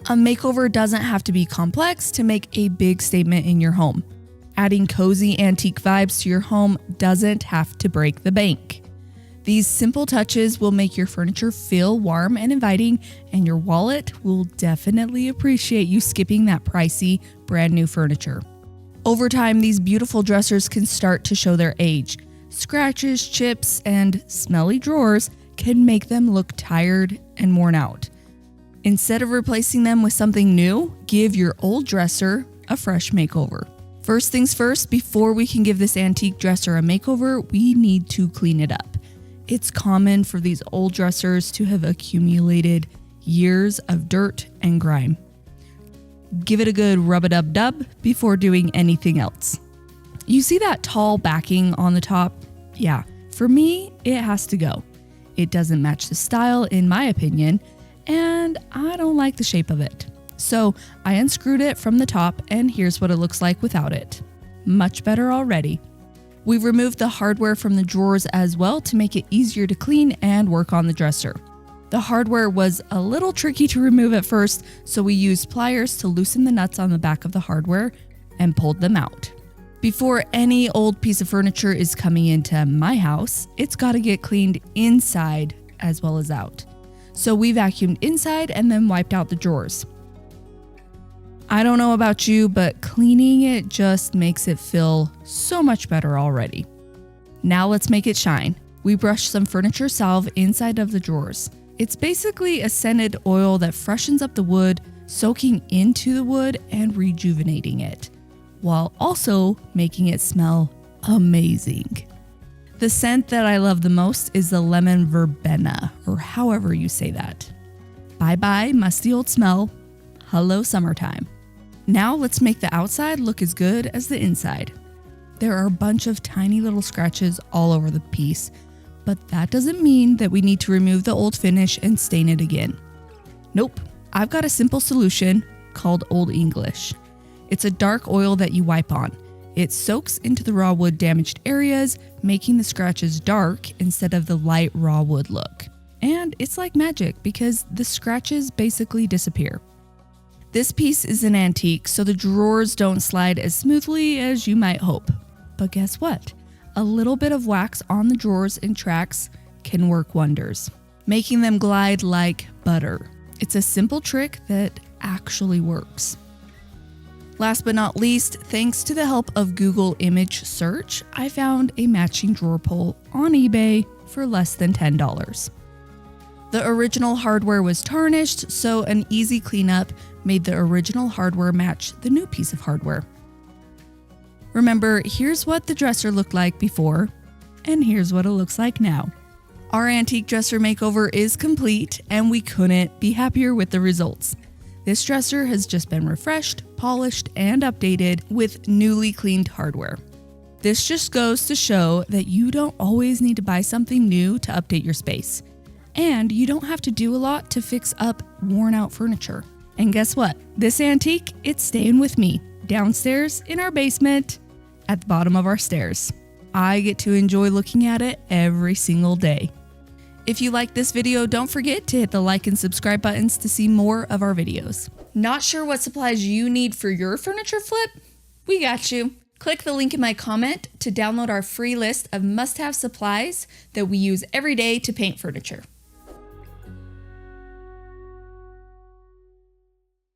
A makeover doesn't have to be complex to make a big statement in your home. Adding cozy antique vibes to your home doesn't have to break the bank. These simple touches will make your furniture feel warm and inviting, and your wallet will definitely appreciate you skipping that pricey, brand new furniture. Over time, these beautiful dressers can start to show their age. Scratches, chips, and smelly drawers can make them look tired and worn out. Instead of replacing them with something new, give your old dresser a fresh makeover. First things first, before we can give this antique dresser a makeover, we need to clean it up. It's common for these old dressers to have accumulated years of dirt and grime. Give it a good rub-a-dub-dub before doing anything else. You see that tall backing on the top? Yeah, for me, it has to go. It doesn't match the style in my opinion, and I don't like the shape of it. So I unscrewed it from the top, and here's what it looks like without it. Much better already. We've removed the hardware from the drawers as well to make it easier to clean and work on the dresser. The hardware was a little tricky to remove at first, so we used pliers to loosen the nuts on the back of the hardware and pulled them out. Before any old piece of furniture is coming into my house, it's got to get cleaned inside as well as out. So we vacuumed inside and then wiped out the drawers. I don't know about you, but cleaning it just makes it feel so much better already. Now let's make it shine. We brushed some furniture salve inside of the drawers. It's basically a scented oil that freshens up the wood, soaking into the wood and rejuvenating it, while also making it smell amazing. The scent that I love the most is the lemon verbena, or however you say that. Bye-bye, musty old smell. Hello, summertime. Now let's make the outside look as good as the inside. There are a bunch of tiny little scratches all over the piece, but that doesn't mean that we need to remove the old finish and stain it again. Nope, I've got a simple solution called Old English. It's a dark oil that you wipe on. It soaks into the raw wood damaged areas, making the scratches dark instead of the light raw wood look. And it's like magic because the scratches basically disappear. This piece is an antique, so the drawers don't slide as smoothly as you might hope. But guess what? A little bit of wax on the drawers and tracks can work wonders, making them glide like butter. It's a simple trick that actually works. Last but not least, thanks to the help of Google image search, I found a matching drawer pull on eBay for less than $10. The original hardware was tarnished, so an easy cleanup made the original hardware match the new piece of hardware. Remember, here's what the dresser looked like before, and here's what it looks like now. Our antique dresser makeover is complete, and we couldn't be happier with the results. This dresser has just been refreshed, polished, and updated with newly cleaned hardware. This just goes to show that you don't always need to buy something new to update your space. And you don't have to do a lot to fix up worn out furniture. And guess what? This antique, it's staying with me downstairs in our basement at the bottom of our stairs. I get to enjoy looking at it every single day. If you like this video, don't forget to hit the like and subscribe buttons to see more of our videos. Not sure what supplies you need for your furniture flip? We got you. Click the link in my comment to download our free list of must-have supplies that we use every day to paint furniture.